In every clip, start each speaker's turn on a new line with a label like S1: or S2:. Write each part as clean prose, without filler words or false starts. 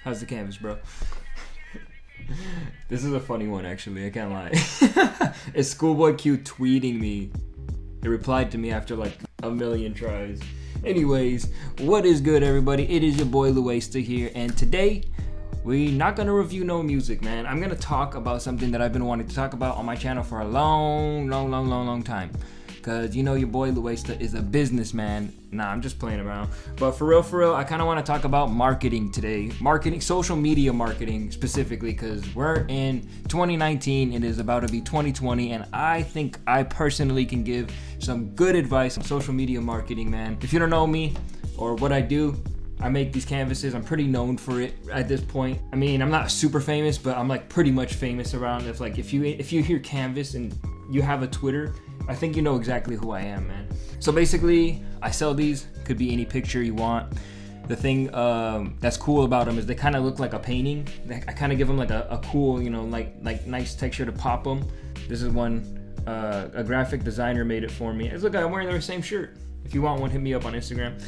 S1: How's the canvas, bro? This is a funny one, actually. I can't lie. It's Schoolboy Q tweeting me. He replied to me after like a million tries. Anyways, what is good, everybody? It is your boy Louaista here, and today we're not gonna review no music, man. I'm gonna talk about something that I've been wanting to talk about on my channel for a long time. Cause you know your boy Louaista is a businessman. Nah, I'm just playing around. But for real, I kind of want to talk about marketing today. Marketing, social media marketing specifically, cause we're in 2019. It is about to be 2020, and I think I personally can give some good advice on social media marketing, man. If you don't know me or what I do, I make these canvases. I'm pretty known for it at this point. I mean, I'm not super famous, but I'm like pretty much famous around. It's like if you hear canvas and you have a Twitter, I think you know exactly who I am, man. So basically, I sell these. Could be any picture you want. The thing that's cool about them is they kind of look like a painting. I kind of give them like a cool, you know, like nice texture to pop them. This is one, a graphic designer made it for me. It's look, I'm wearing the same shirt. If you want one, hit me up on Instagram.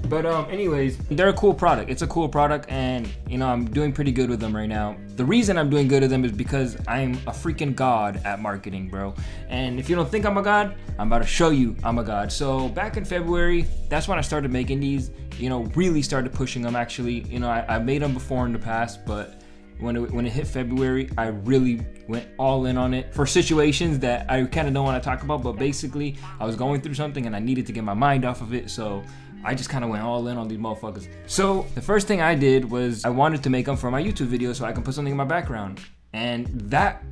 S1: But anyways, they're a cool product. It's a cool product, and you know, I'm doing pretty good with them right now. The reason I'm doing good with them is because I'm a freaking god at marketing, bro. And if you don't think I'm a god, I'm about to show you I'm a god. So back in February, that's when I started making these, you know, really started pushing them actually. You know, I made them before in the past, but when it hit February, I really went all in on it for situations that I kind of don't want to talk about, but basically I was going through something and I needed to get my mind off of it, so I just kind of went all in on these motherfuckers. So the first thing I did was I wanted to make them for my YouTube video so I can put something in my background, and that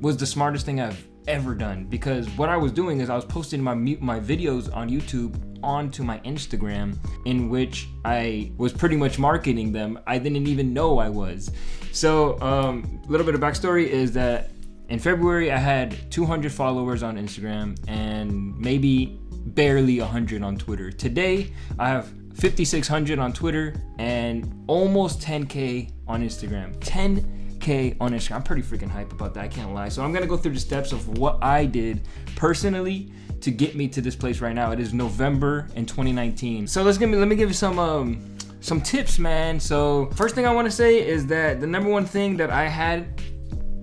S1: was the smartest thing I've ever done, because what I was doing is I was posting my videos on YouTube onto my Instagram, in which I was pretty much marketing them. I didn't even know I was. So a little bit of backstory is that in February I had 200 followers on Instagram and maybe barely 100 on Twitter. Today I have 5,600 on Twitter and almost 10K on Instagram. 10K on Instagram. I'm pretty freaking hype about that, I can't lie. So I'm gonna go through the steps of what I did personally to get me to this place right now. It is November in 2019. So let me give you some tips, man. So first thing I want to say is that the number one thing that I had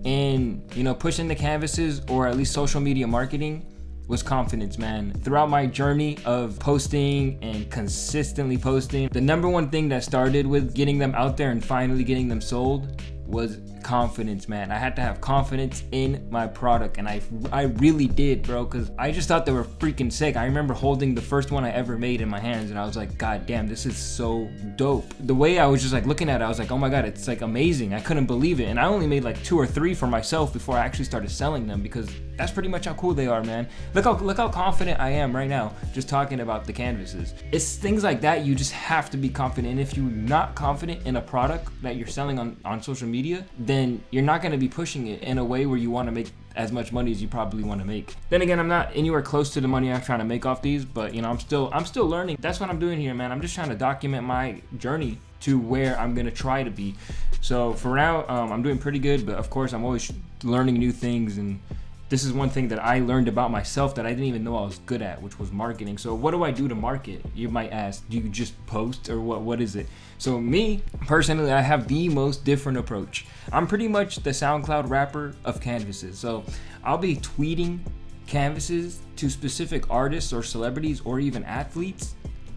S1: in, you know, pushing the canvases, or at least social media marketing, was confidence, man. Throughout my journey of posting and consistently posting, the number one thing that started with getting them out there and finally getting them sold was confidence, man. I had to have confidence in my product, and I really did, bro, because I just thought they were freaking sick. I remember holding the first one I ever made in my hands, and I was like, god damn, this is so dope. The way I was just like looking at it, I was like, oh my god, it's like amazing. I couldn't believe it. And I only made like 2 or 3 for myself before I actually started selling them, because that's pretty much how cool they are, man. Look how confident I am right now just talking about the canvases. It's things like that, you just have to be confident. And if you're not confident in a product that you're selling on social media, then you're not going to be pushing it in a way where you want to make as much money as you probably want to make. Then again, I'm not anywhere close to the money I'm trying to make off these, but you know, I'm still learning. That's what I'm doing here, man. I'm just trying to document my journey to where I'm going to try to be. So for now, I'm doing pretty good, but of course I'm always learning new things, and this is one thing that I learned about myself that I didn't even know I was good at, which was marketing. So what do I do to market? You might ask, do you just post, or what is it? So me, personally, I have the most different approach. I'm pretty much the SoundCloud rapper of canvases. So I'll be tweeting canvases to specific artists or celebrities or even athletes,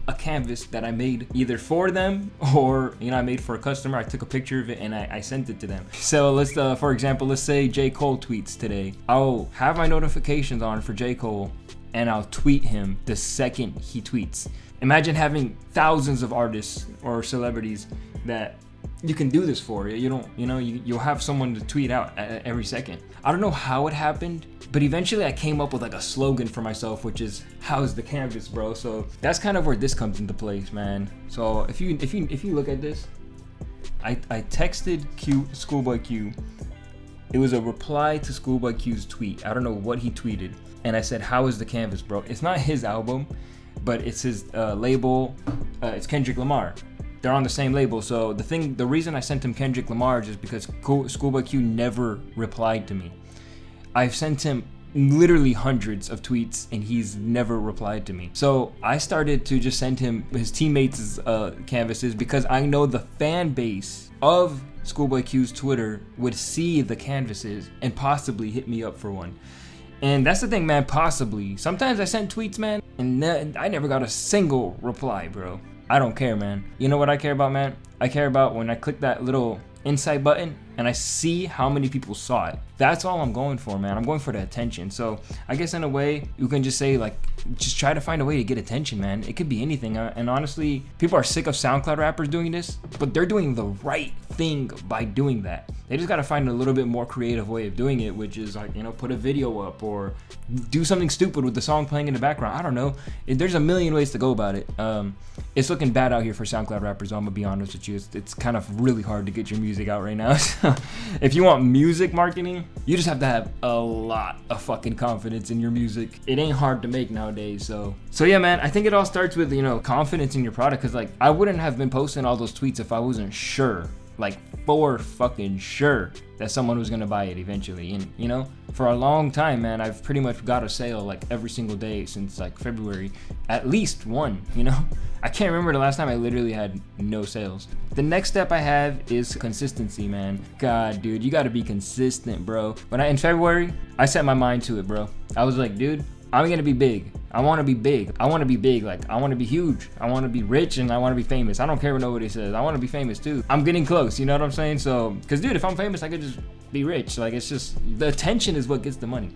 S1: a canvas that I made either for them or, you know, I made for a customer. I took a picture of it and I sent it to them. So let's, for example, let's say J. Cole tweets today. I'll have my notifications on for J. Cole and I'll tweet him the second he tweets. Imagine having thousands of artists or celebrities that you can do this for. You'll have someone to tweet out every second. I don't know how it happened, but eventually I came up with like a slogan for myself, which is "How's the canvas, bro?" So that's kind of where this comes into place, man. So if you look at this, I texted Schoolboy Q. It was a reply to Schoolboy Q's tweet. I don't know what he tweeted, and I said, "How is the canvas, bro?" It's not his album, but it's his label. It's Kendrick Lamar. They're on the same label. So the reason I sent him Kendrick Lamar is just because Schoolboy Q never replied to me. I've sent him literally hundreds of tweets and he's never replied to me. So I started to just send him his teammates' canvases because I know the fan base of Schoolboy Q's Twitter would see the canvases and possibly hit me up for one. And that's the thing, man, possibly. Sometimes I send tweets, man, and I never got a single reply, bro. I don't care, man. You know what I care about, man? I care about when I click that little insight button and I see how many people saw it. That's all I'm going for, man. I'm going for the attention. So I guess in a way, you can just say, like, just try to find a way to get attention, man. It could be anything. And honestly, people are sick of SoundCloud rappers doing this, but they're doing the right thing by doing that. They just got to find a little bit more creative way of doing it, which is like, you know, put a video up or do something stupid with the song playing in the background. I don't know. There's a million ways to go about it. It's looking bad out here for SoundCloud rappers. I'm gonna be honest with you. It's kind of really hard to get your music out right now. So if you want music marketing, you just have to have a lot of fucking confidence in your music. It ain't hard to make nowadays. So yeah, man, I think it all starts with, you know, confidence in your product. Cause like I wouldn't have been posting all those tweets if I wasn't sure, like for fucking sure, that someone was gonna buy it eventually. And you know, for a long time, man, I've pretty much got a sale like every single day since like February, at least one, you know. I can't remember the last time I literally had no sales. The next step I have is consistency, man. God, dude, you gotta be consistent, bro. In February, I set my mind to it, bro. I was like, dude, I'm gonna be big. I wanna be big. I wanna be big. Like, I wanna be huge. I wanna be rich and I wanna be famous. I don't care what nobody says. I wanna be famous too. I'm getting close, you know what I'm saying? So, cause dude, if I'm famous, I could just be rich. Like, it's just, the attention is what gets the money.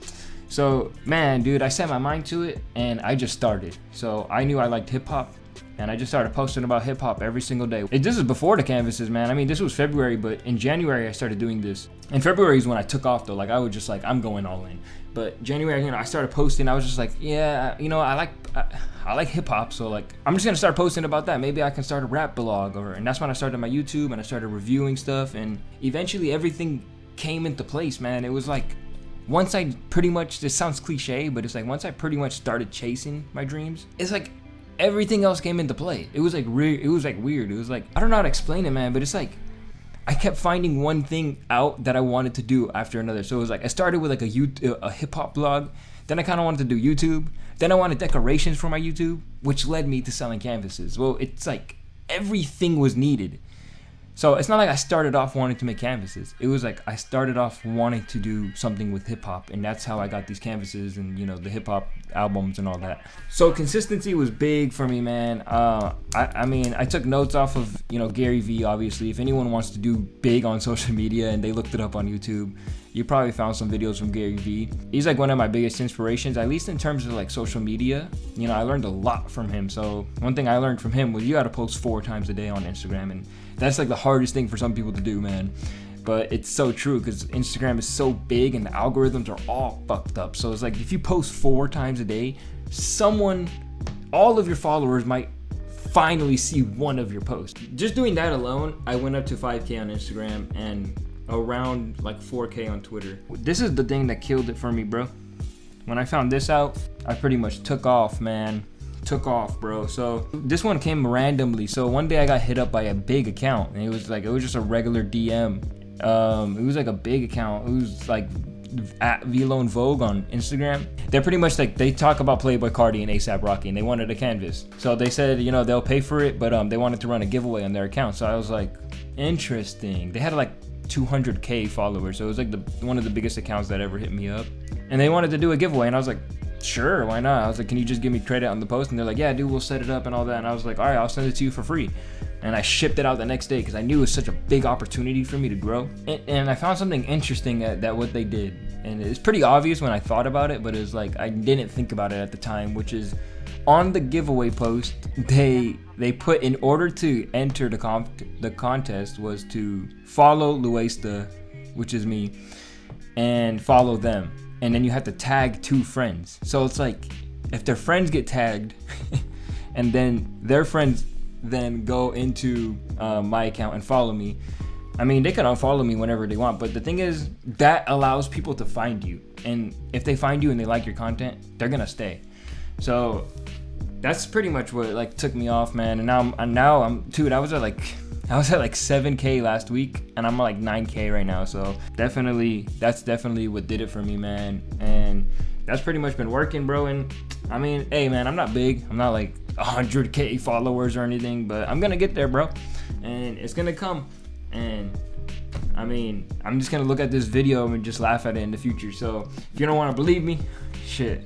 S1: So, man, dude, I set my mind to it and I just started. So, I knew I liked hip hop. And I just started posting about hip hop every single day. This is before the canvases, man. I mean, this was February, but in January I started doing this. And February is when I took off though. Like I was just like, I'm going all in. But January, you know, I started posting. I was just like, yeah, you know, I like hip hop. So like, I'm just gonna start posting about that. Maybe I can start a rap blog, and that's when I started my YouTube and I started reviewing stuff. And eventually everything came into place, man. It was like, once I pretty much, this sounds cliche, but it's like once I pretty much started chasing my dreams, it's like everything else came into play. It was like weird. It was like, I don't know how to explain it, man, but it's like I kept finding one thing out that I wanted to do after another. So it was like I started with like a hip hop blog, then I kind of wanted to do YouTube, then I wanted decorations for my YouTube, which led me to selling canvases. Well, it's like everything was needed. So it's not like I started off wanting to make canvases. It was like I started off wanting to do something with hip hop, and that's how I got these canvases and, you know, the hip hop albums and all that. So consistency was big for me, man. I mean, I took notes off of, you know, Gary Vee, obviously. If anyone wants to do big on social media and they looked it up on YouTube, you probably found some videos from Gary Vee. He's like one of my biggest inspirations, at least in terms of like social media. You know, I learned a lot from him. So one thing I learned from him was you got to post 4 times a day on Instagram, and that's like the hardest thing for some people to do, man. But it's so true because Instagram is so big and the algorithms are all fucked up. So it's like if you post 4 times a day, all of your followers might finally see one of your posts. Just doing that alone, I went up to 5K on Instagram and around like 4K on Twitter. This is the thing that killed it for me, bro. When I found this out, I pretty much took off, man. Took off, bro. So this one came randomly. So one day I got hit up by a big account, and it was just a regular DM. It was like a big account. It was like at VLone Vogue on Instagram. They're pretty much like, they talk about Playboy Cardi and ASAP Rocky, and they wanted a canvas. So they said, you know, they'll pay for it, but they wanted to run a giveaway on their account. So I was like, interesting. They had like 200K followers, so it was like one of the biggest accounts that ever hit me up, and they wanted to do a giveaway, and I was like, sure, why not? I was like, can you just give me credit on the post? And they're like, yeah, dude, we'll set it up and all that. And I was like, all right, I'll send it to you for free. And I shipped it out the next day because I knew it was such a big opportunity for me to grow. And I found something interesting that what they did, and it's pretty obvious when I thought about it, but it was like I didn't think about it at the time, which is on the giveaway post, they put, in order to enter the contest, was to follow Louaista, which is me, and follow them. And then you have to tag 2 friends. So it's like, if their friends get tagged and then their friends then go into my account and follow me, I mean, they can unfollow me whenever they want, but the thing is, that allows people to find you. And if they find you and they like your content, they're gonna stay. So that's pretty much what like took me off, man. And now I'm dude, I was at like I was at like 7K last week, and I'm like 9K right now. So that's definitely what did it for me, man. And that's pretty much been working, bro. And I mean, hey, man, I'm not big. I'm not like 100K followers or anything, but I'm gonna get there, bro. And it's gonna come. And I mean, I'm just gonna look at this video and just laugh at it in the future. So if you don't want to believe me, shit.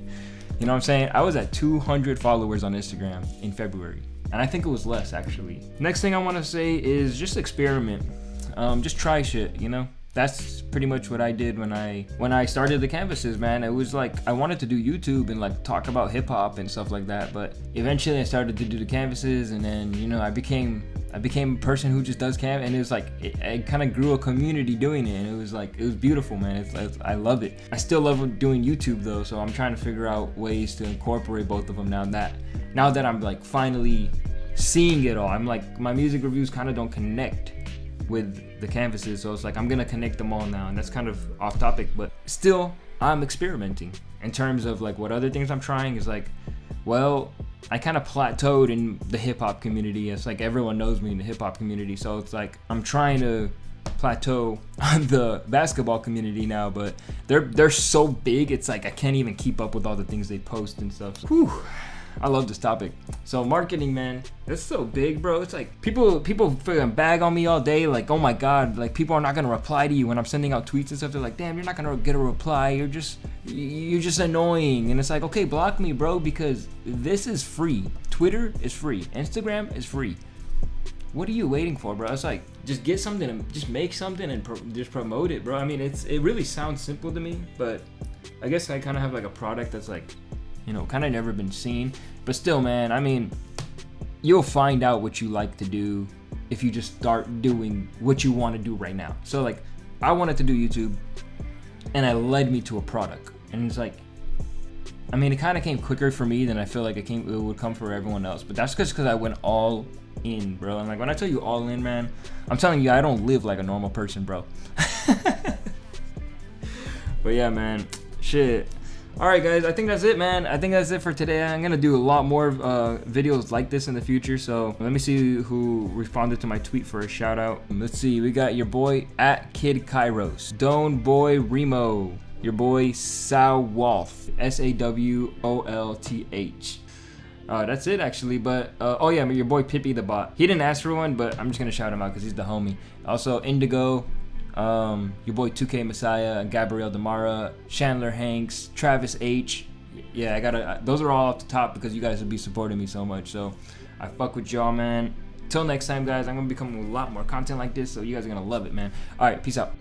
S1: You know what I'm saying? I was at 200 followers on Instagram in February. And I think it was less, actually. Next thing I want to say is just experiment. Just try shit, you know? That's pretty much what I did when I started the canvases, man. It was like I wanted to do YouTube and like talk about hip hop and stuff like that, but eventually I started to do the canvases, and then, you know, I became a person who just does canvas, and it was like it kind of grew a community doing it, and it was beautiful, man. I love it. I still love doing YouTube though, so I'm trying to figure out ways to incorporate both of them now that I'm like finally seeing it all. I'm like, my music reviews kind of don't connect with the canvases, so it's like I'm gonna connect them all now, and that's kind of off topic, but still I'm experimenting in terms of like what other things I'm trying. Is like, well, I kind of plateaued in the hip-hop community. It's like everyone knows me in the hip-hop community, so it's like I'm trying to plateau on the basketball community now, but they're so big, it's like I can't even keep up with all the things they post and stuff. Whew. I love this topic. So marketing, man, that's so big, bro. It's like people freaking bag on me all day, like, oh my god, like people are not gonna reply to you when I'm sending out tweets and stuff. They're like, damn, you're not gonna get a reply. You're just annoying. And it's like, okay, block me, bro, because this is free. Twitter is free. Instagram is free. What are you waiting for, bro? It's like, just get something and just make something and just promote it, bro. I mean, it really sounds simple to me, but I guess I kind of have like a product that's like, you know, kind of never been seen. But still, man, I mean, you'll find out what you like to do if you just start doing what you want to do right now. So like, I wanted to do YouTube, and it led me to a product. And it's like, I mean, it kind of came quicker for me than I feel like it would come for everyone else. But that's just because I went all in, bro. And like, when I tell you all in, man, I'm telling you, I don't live like a normal person, bro. But yeah, man, shit. Alright guys, I think that's it, man. I think that's it for today. I'm gonna do a lot more videos like this in the future, so let me see who responded to my tweet for a shout out. Let's see, we got your boy at Kid Kairos, Stone Boy Remo, your boy Sawolth, Sawolth. That's it actually, but oh yeah, your boy Pippi the Bot. He didn't ask for one, but I'm just gonna shout him out because he's the homie. Also Indigo, your boy 2K Messiah, Gabrielle Demara, Chandler Hanks, Travis H. Yeah, those are all off the top because you guys would be supporting me so much. So I fuck with y'all, man. Till next time, guys, I'm gonna be coming with a lot more content like this, so you guys are gonna love it, man. All right, peace out.